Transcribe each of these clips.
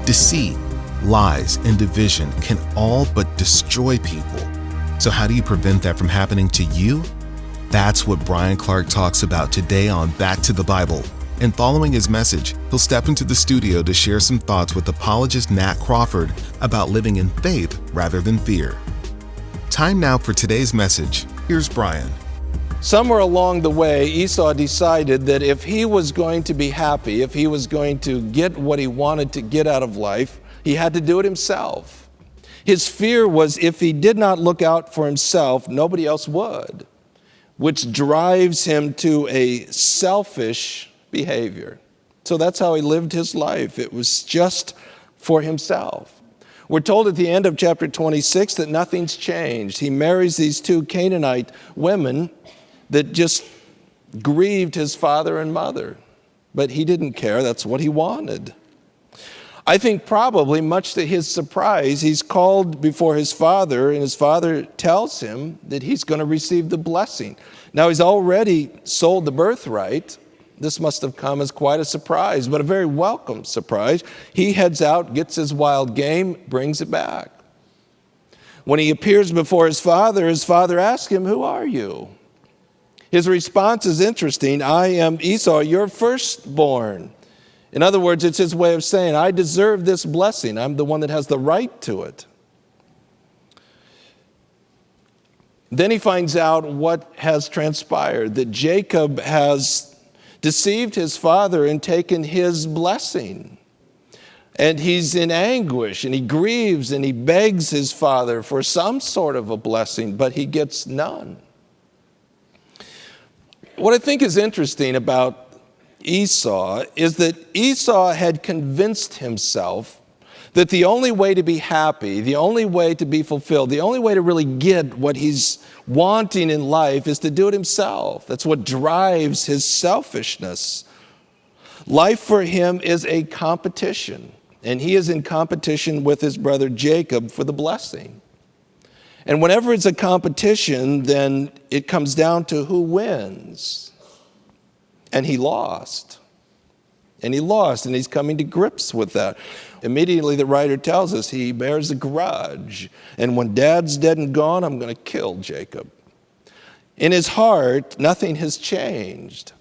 Deceit, lies, and division can all but destroy people. So how do you prevent that from happening to you? That's what Bryan Clark talks about today on Back to the Bible. And following his message, he'll step into the studio to share some thoughts with apologist Nat Crawford about living in faith rather than fear. Time now for today's message. Here's Bryan. Somewhere along the way, Esau decided that if he was going to be happy, if he was going to get what he wanted to get out of life, he had to do it himself. His fear was if he did not look out for himself, nobody else would, which drives him to a selfish behavior. So that's how he lived his life. It was just for himself. We're told at the end of chapter 26 that nothing's changed. He marries these two Canaanite women that just grieved his father and mother. But he didn't care. That's what he wanted. I think probably, much to his surprise, he's called before his father, and his father tells him that he's going to receive the blessing. Now, he's already sold the birthright. This must have come as quite a surprise, but a very welcome surprise. He heads out, gets his wild game, brings it back. When he appears before his father asks him, "Who are you?" His response is interesting. "I am Esau, your firstborn." In other words, it's his way of saying, I deserve this blessing. I'm the one that has the right to it. Then he finds out what has transpired, that Jacob has deceived his father and taken his blessing. And he's in anguish, and he grieves, and he begs his father for some sort of a blessing, but he gets none. What I think is interesting about Esau is that Esau had convinced himself that the only way to be happy, the only way to be fulfilled, the only way to really get what he's wanting in life is to do it himself. That's what drives his selfishness. Life for him is a competition, and he is in competition with his brother Jacob for the blessing. And whenever it's a competition, then it comes down to who wins. And he lost. And he's coming to grips with that. Immediately, the writer tells us he bears a grudge. And when dad's dead and gone, I'm going to kill Jacob. In his heart, nothing has changed.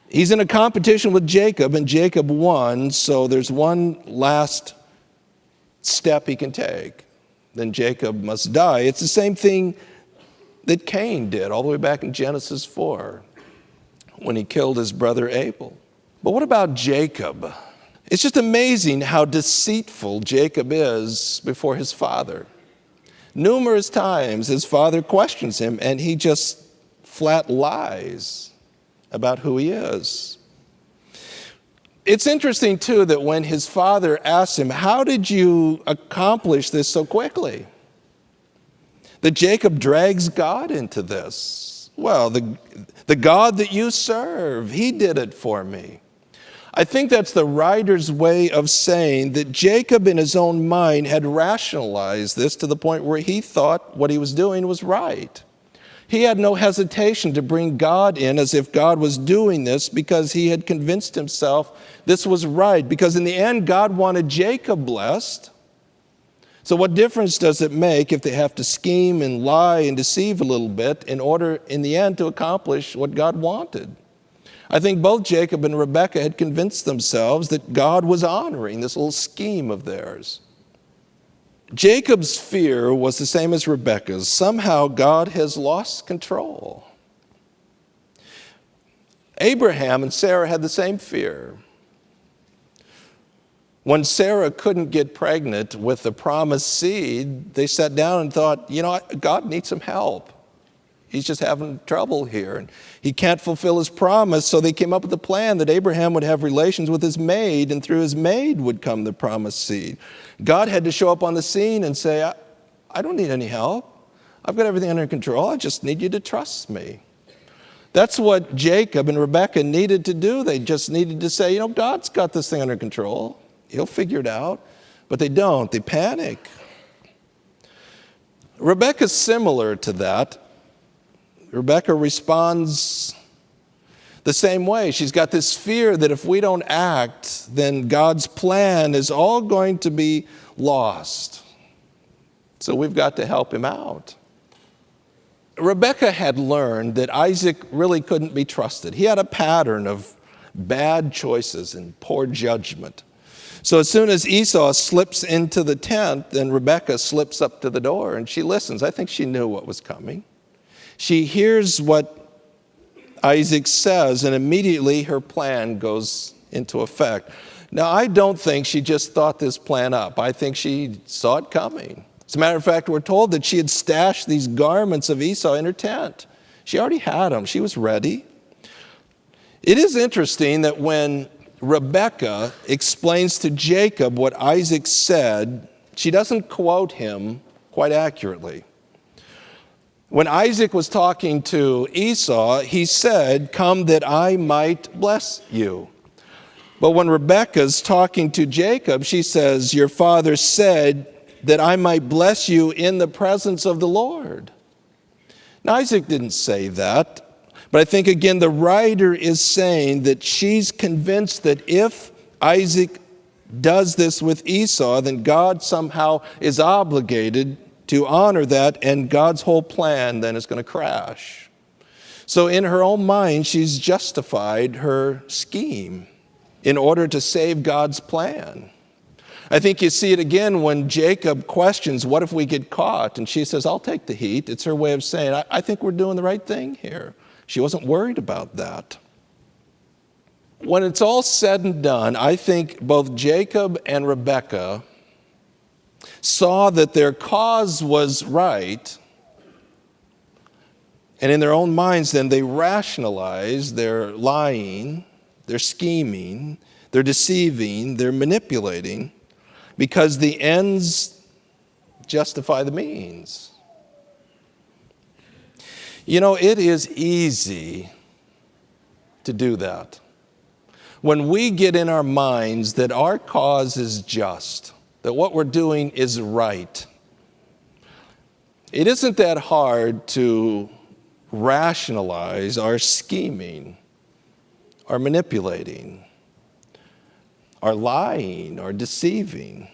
He's in a competition with Jacob, and Jacob won, so there's one last step he can take. Then Jacob must die. It's the same thing that Cain did all the way back in Genesis 4 when he killed his brother Abel. But what about Jacob? It's just amazing how deceitful Jacob is before his father. Numerous times his father questions him, and he just flat lies about who he is. It's interesting, too, that when his father asks him, "How did you accomplish this so quickly?" that Jacob drags God into this. Well, the God that you serve, he did it for me. I think that's the writer's way of saying that Jacob in his own mind had rationalized this to the point where he thought what he was doing was right. He had no hesitation to bring God in as if God was doing this because he had convinced himself this was right. Because in the end, God wanted Jacob blessed. So what difference does it make if they have to scheme and lie and deceive a little bit in order, in the end, to accomplish what God wanted? I think both Jacob and Rebekah had convinced themselves that God was honoring this little scheme of theirs. Jacob's fear was the same as Rebekah's. Somehow God has lost control. Abraham and Sarah had the same fear. When Sarah couldn't get pregnant with the promised seed, they sat down and thought, God needs some help. He's just having trouble here, and he can't fulfill his promise. So they came up with a plan that Abraham would have relations with his maid, and through his maid would come the promised seed. God had to show up on the scene and say, I don't need any help. I've got everything under control. I just need you to trust me. That's what Jacob and Rebekah needed to do. They just needed to say, God's got this thing under control. He'll figure it out. But they don't. They panic. Rebekah's similar to that. Rebekah responds the same way. She's got this fear that if we don't act, then God's plan is all going to be lost. So we've got to help him out. Rebekah had learned that Isaac really couldn't be trusted. He had a pattern of bad choices and poor judgment. So as soon as Esau slips into the tent, then Rebekah slips up to the door and she listens. I think she knew what was coming. She hears what Isaac says, and immediately her plan goes into effect. Now, I don't think she just thought this plan up. I think she saw it coming. As a matter of fact, we're told that she had stashed these garments of Esau in her tent. She already had them. She was ready. It is interesting that when Rebekah explains to Jacob what Isaac said, she doesn't quote him quite accurately. When Isaac was talking to Esau, he said, "Come that I might bless you." But when Rebekah's talking to Jacob, she says, "Your father said that I might bless you in the presence of the Lord." Now, Isaac didn't say that, but I think, again, the writer is saying that she's convinced that if Isaac does this with Esau, then God somehow is obligated to honor that, and God's whole plan then is going to crash. So in her own mind, she's justified her scheme in order to save God's plan. I think you see it again when Jacob questions, what if we get caught? And she says, I'll take the heat. It's her way of saying, I think we're doing the right thing here. She wasn't worried about that. When it's all said and done, I think both Jacob and Rebekah saw that their cause was right, and in their own minds then they rationalized their lying, their scheming, their deceiving, their manipulating, because the ends justify the means. You know, it is easy to do that. When we get in our minds that our cause is just, that what we're doing is right, it isn't that hard to rationalize our scheming, our manipulating, our lying, our deceiving.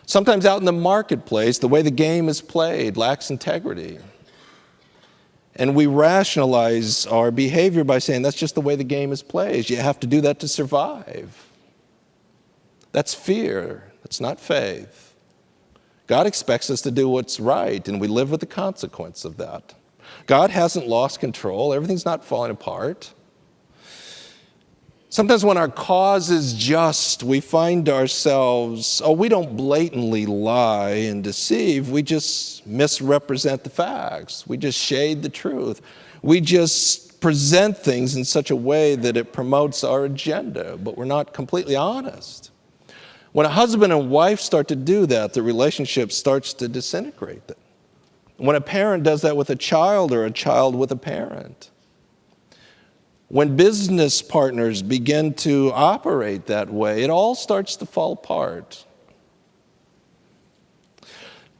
Sometimes out in the marketplace, the way the game is played lacks integrity. And we rationalize our behavior by saying that's just the way the game is played. You have to do that to survive. That's fear. That's not faith. God expects us to do what's right, and we live with the consequence of that. God hasn't lost control. Everything's not falling apart. Sometimes when our cause is just, we find ourselves, we don't blatantly lie and deceive. We just misrepresent the facts. We just shade the truth. We just present things in such a way that it promotes our agenda, but we're not completely honest. When a husband and wife start to do that, the relationship starts to disintegrate. When a parent does that with a child, or a child with a parent. When business partners begin to operate that way, it all starts to fall apart.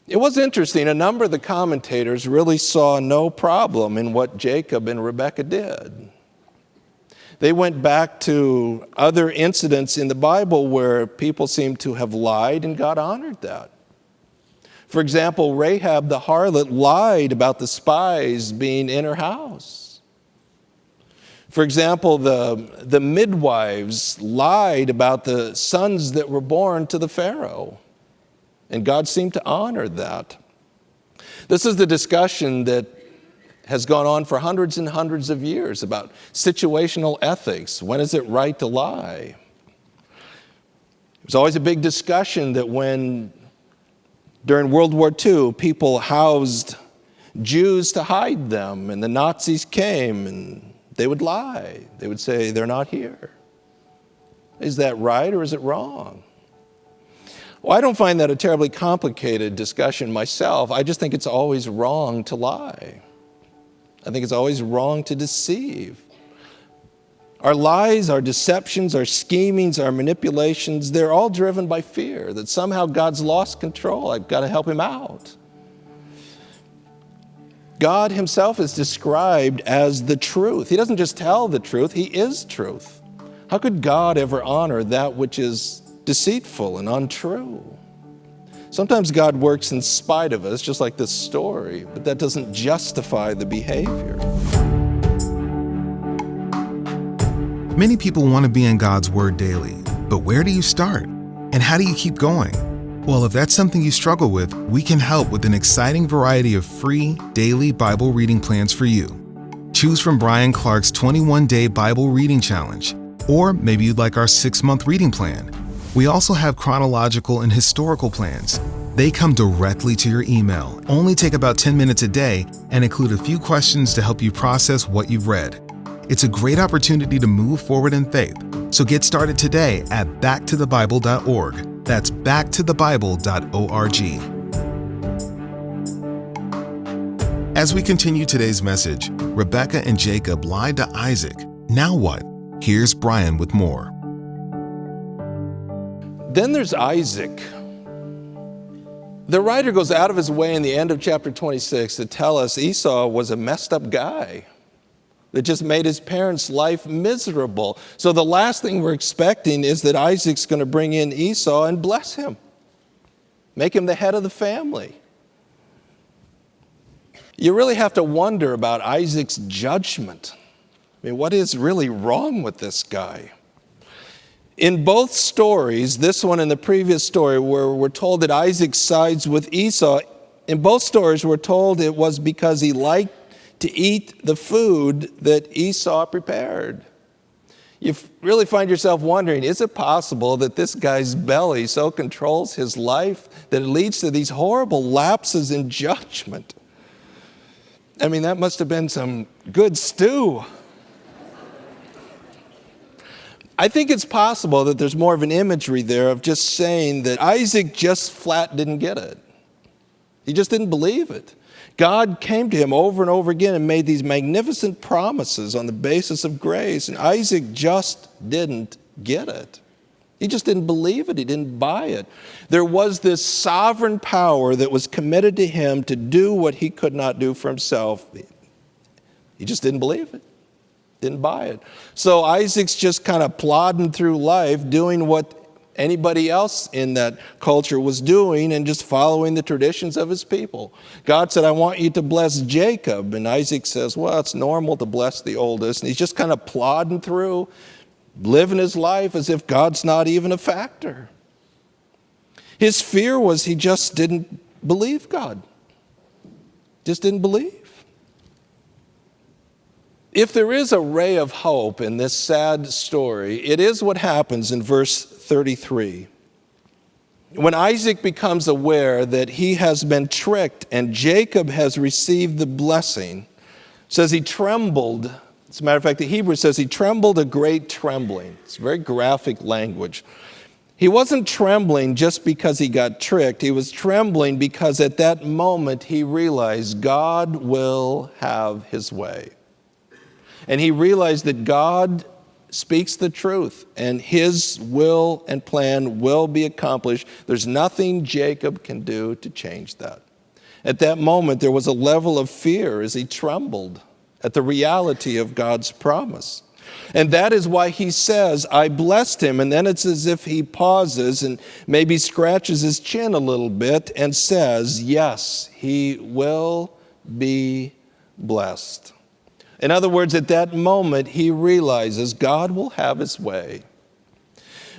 It was interesting. A number of the commentators really saw no problem in what Jacob and Rebekah did. They went back to other incidents in the Bible where people seem to have lied and God honored that. For example, Rahab the harlot lied about the spies being in her house. For example, the midwives lied about the sons that were born to the Pharaoh, and God seemed to honor that. This is the discussion that has gone on for hundreds and hundreds of years about situational ethics. When is it right to lie? It was always a big discussion that when, during World War II, people housed Jews to hide them, and the Nazis came, and they would lie. They would say, they're not here. Is that right or is it wrong? Well, I don't find that a terribly complicated discussion myself. I just think it's always wrong to lie. I think it's always wrong to deceive. Our lies, our deceptions, our schemings, our manipulations, they're all driven by fear that somehow God's lost control. I've got to help him out. God himself is described as the truth. He doesn't just tell the truth, he is truth. How could God ever honor that which is deceitful and untrue? Sometimes God works in spite of us, just like this story, but that doesn't justify the behavior. Many people want to be in God's Word daily, but where do you start? And how do you keep going? Well, if that's something you struggle with, we can help with an exciting variety of free daily Bible reading plans for you. Choose from Bryan Clark's 21-day Bible reading challenge, or maybe you'd like our 6-month reading plan. We also have chronological and historical plans. They come directly to your email, only take about 10 minutes a day, and include a few questions to help you process what you've read. It's a great opportunity to move forward in faith. So get started today at backtothebible.org. That's backtothebible.org. As we continue today's message, Rebekah and Jacob lied to Isaac. Now what? Here's Bryan with more. Then there's Isaac. The writer goes out of his way in the end of chapter 26 to tell us Esau was a messed up guy that just made his parents' life miserable. So the last thing we're expecting is that Isaac's going to bring in Esau and bless him, make him the head of the family. You really have to wonder about Isaac's judgment. I mean, what is really wrong with this guy? In both stories, this one and the previous story, where we're told that Isaac sides with Esau, in both stories we're told it was because he liked to eat the food that Esau prepared. You really find yourself wondering, is it possible that this guy's belly so controls his life that it leads to these horrible lapses in judgment? I mean, that must have been some good stew. I think it's possible that there's more of an imagery there of just saying that Isaac just flat didn't get it. He just didn't believe it. God came to him over and over again and made these magnificent promises on the basis of grace, and Isaac just didn't get it. He just didn't believe it. He didn't buy it. There was this sovereign power that was committed to him to do what he could not do for himself. He just didn't believe it. Didn't buy it. So Isaac's just kind of plodding through life, doing what anybody else in that culture was doing and just following the traditions of his people. God said, I want you to bless Jacob. And Isaac says, well, it's normal to bless the oldest. And he's just kind of plodding through, living his life as if God's not even a factor. His fear was he just didn't believe God. Just didn't believe. If there is a ray of hope in this sad story, it is what happens in verse 33. When Isaac becomes aware that he has been tricked and Jacob has received the blessing, says he trembled. As a matter of fact, the Hebrew says he trembled a great trembling. It's very graphic language. He wasn't trembling just because he got tricked. He was trembling because at that moment he realized God will have his way. And he realized that God speaks the truth and his will and plan will be accomplished. There's nothing Jacob can do to change that. At that moment, there was a level of fear as he trembled at the reality of God's promise. And that is why he says, I blessed him. And then it's as if he pauses and maybe scratches his chin a little bit and says, yes, he will be blessed. In other words, at that moment, he realizes God will have his way.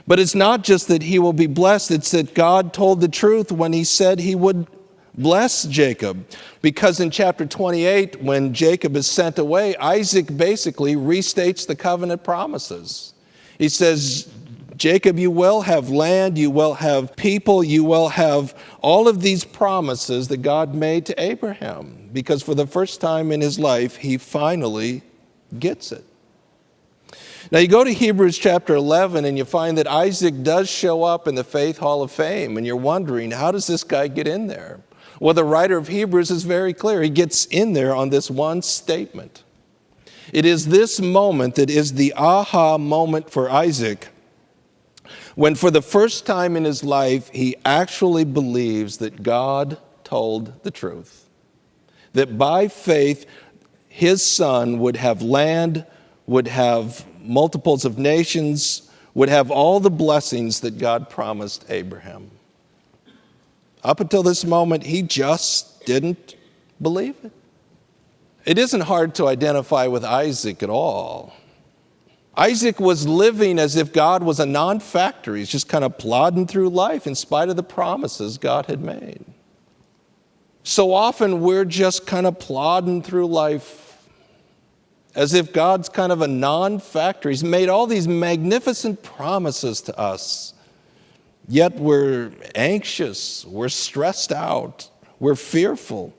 But it's not just that he will be blessed, it's that God told the truth when he said he would bless Jacob. Because in chapter 28, when Jacob is sent away, Isaac basically restates the covenant promises. He says, Jacob, you will have land, you will have people, you will have all of these promises that God made to Abraham. Because for the first time in his life, he finally gets it. Now you go to Hebrews chapter 11 and you find that Isaac does show up in the Faith Hall of Fame. And you're wondering, how does this guy get in there? Well, the writer of Hebrews is very clear. He gets in there on this one statement. It is this moment that is the aha moment for Isaac, when for the first time in his life, he actually believes that God told the truth. that by faith his son would have land, would have multiples of nations, would have all the blessings that God promised Abraham. Up until this moment, he just didn't believe it. It isn't hard to identify with Isaac at all. Isaac was living as if God was a non-factor. He's just kind of plodding through life in spite of the promises God had made. So often we're just kind of plodding through life as if God's kind of a non-factor. He's made all these magnificent promises to us, yet we're anxious, we're stressed out, we're fearful.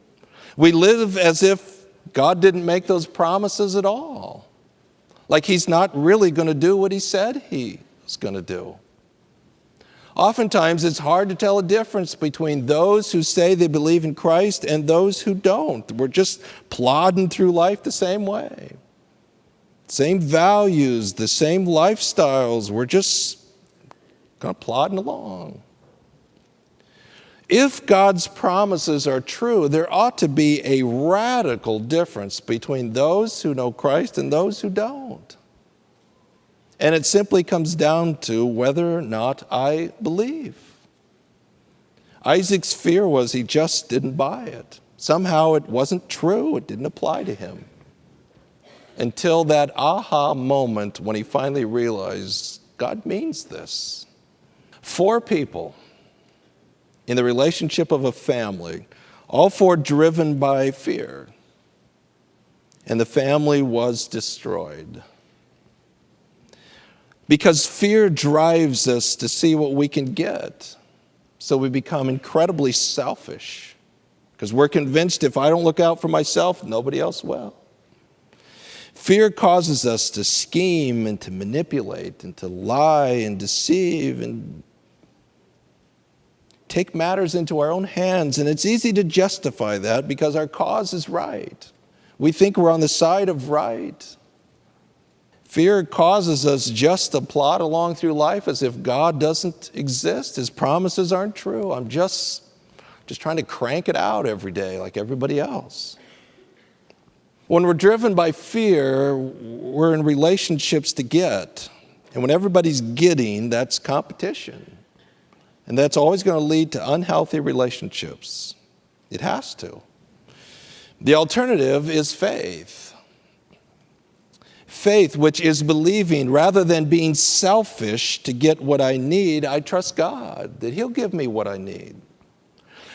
We live as if God didn't make those promises at all. Like he's not really going to do what he said he was going to do. Oftentimes, it's hard to tell a difference between those who say they believe in Christ and those who don't. We're just plodding through life the same way. Same values, the same lifestyles. We're just kind of plodding along. If God's promises are true, there ought to be a radical difference between those who know Christ and those who don't. And it simply comes down to whether or not I believe. Isaac's fear was he just didn't buy it. Somehow it wasn't true. It didn't apply to him. Until that aha moment when he finally realized God means this. 4 people in the relationship of a family, all 4 driven by fear. And the family was destroyed. Because fear drives us to see what we can get. So we become incredibly selfish. Because we're convinced if I don't look out for myself, nobody else will. Fear causes us to scheme and to manipulate and to lie and deceive and take matters into our own hands. And it's easy to justify that because our cause is right. We think we're on the side of right. Fear causes us just to plod along through life as if God doesn't exist. His promises aren't true. I'm just trying to crank it out every day like everybody else. When we're driven by fear, we're in relationships to get. And when everybody's getting, that's competition. And that's always going to lead to unhealthy relationships. It has to. The alternative is faith. Faith, which is believing rather than being selfish to get what I need, I trust God that He'll give me what I need.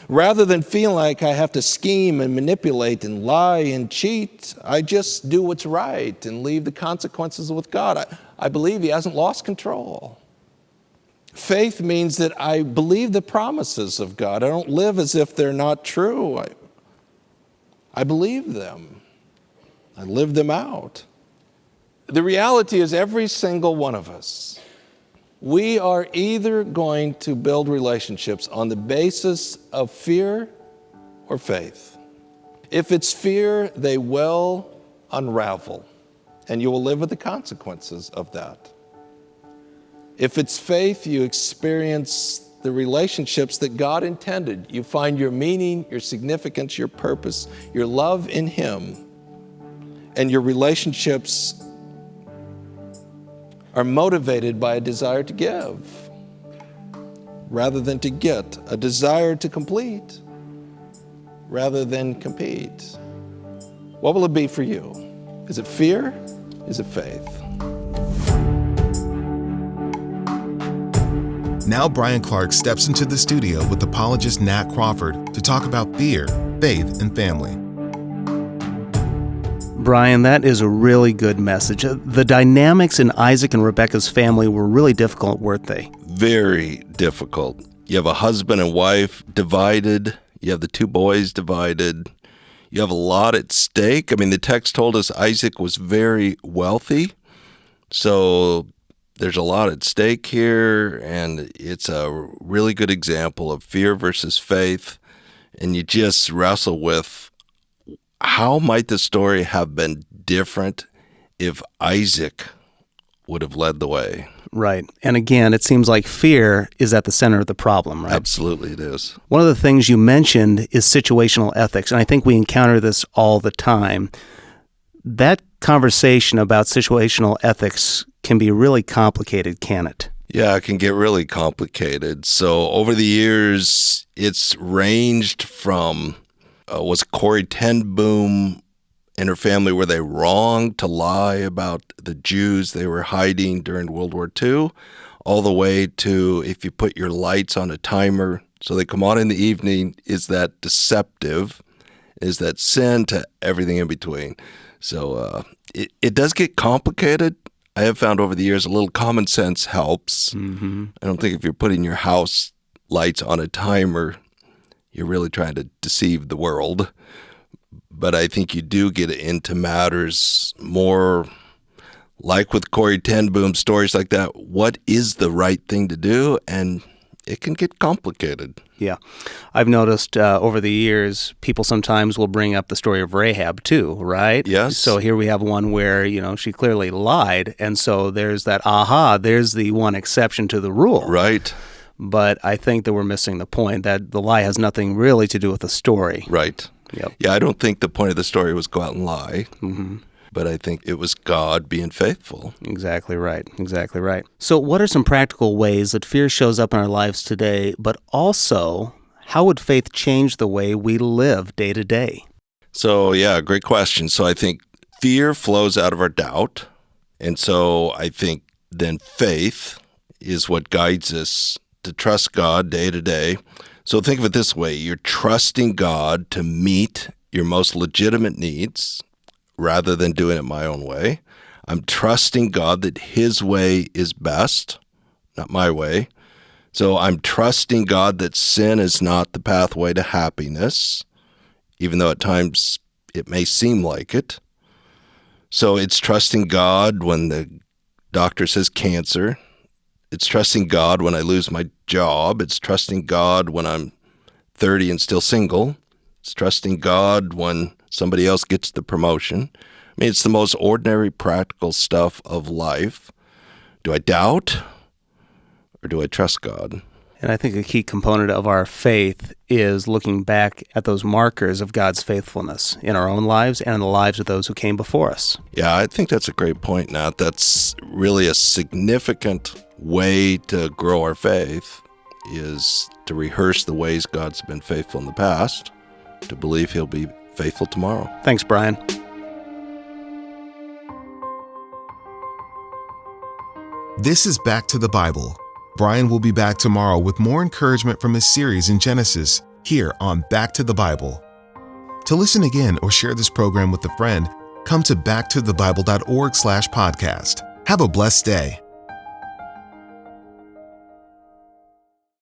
Rather than feel like I have to scheme and manipulate and lie and cheat, I just do what's right and leave the consequences with God. I believe He hasn't lost control. Faith means that I believe the promises of God. I don't live as if they're not true. I believe them. I live them out. The reality is every single one of us, we are either going to build relationships on the basis of fear or faith. If it's fear, they will unravel, and you will live with the consequences of that. If it's faith, you experience the relationships that God intended. You find your meaning, your significance, your purpose, your love in Him, and your relationships are motivated by a desire to give rather than to get, a desire to complete rather than compete. What will it be for you? Is it fear? Is it faith? Now Bryan Clark steps into the studio with apologist Nat Crawford to talk about fear, faith, and family. Bryan, that is a really good message. The dynamics in Isaac and Rebekah's family were really difficult, weren't they? Very difficult. You have a husband and wife divided. You have the 2 boys divided. You have a lot at stake. I mean, the text told us Isaac was very wealthy. So there's a lot at stake here, and it's a really good example of fear versus faith. And you just wrestle with, how might the story have been different if Isaac would have led the way? right. And again, it seems like fear is at the center of the problem, right? Absolutely it is. One of the things you mentioned is situational ethics, and I think we encounter this all the time. That conversation about situational ethics can be really complicated, can it? Yeah, it can get really complicated. So over the years, it's ranged from, was Corrie ten Boom and her family, were they wrong to lie about the Jews they were hiding during World War II, all the way to if you put your lights on a timer so they come on in the evening, is that deceptive? Is that sin? To everything in between. So it does get complicated. I have found over the years a little common sense helps. Mm-hmm. I don't think if you're putting your house lights on a timer, you're really trying to deceive the world. But I think you do get into matters more like with Corrie ten Boom, stories like that. What is the right thing to do? And it can get complicated. Yeah. I've noticed over the years, people sometimes will bring up the story of Rahab too, right? Yes. So here we have one where, she clearly lied. And so there's that, there's the one exception to the rule. Right. But I think that we're missing the point that the lie has nothing really to do with the story. Right. Yep. Yeah, I don't think the point of the story was go out and lie. Mm-hmm. But I think it was God being faithful. Exactly right. Exactly right. So what are some practical ways that fear shows up in our lives today, but also how would faith change the way we live day to day? So, yeah, great question. So I think fear flows out of our doubt. And so I think then faith is what guides us to trust God day to day. So think of it this way. You're trusting God to meet your most legitimate needs rather than doing it my own way. I'm trusting God that His way is best, not my way. So I'm trusting God that sin is not the pathway to happiness, even though at times it may seem like it. So it's trusting God when the doctor says cancer. It's trusting God when I lose my job. It's trusting God when I'm 30 and still single. It's trusting God when somebody else gets the promotion. I mean, it's the most ordinary, practical stuff of life. Do I doubt or do I trust God? And I think a key component of our faith is looking back at those markers of God's faithfulness in our own lives and in the lives of those who came before us. Yeah, I think that's a great point, Nat. That's really a significant way to grow our faith, is to rehearse the ways God's been faithful in the past, to believe He'll be faithful tomorrow. Thanks, Bryan. This is Back to the Bible. Bryan will be back tomorrow with more encouragement from his series in Genesis here on Back to the Bible. To listen again or share this program with a friend, come to backtothebible.org/podcast. Have a blessed day.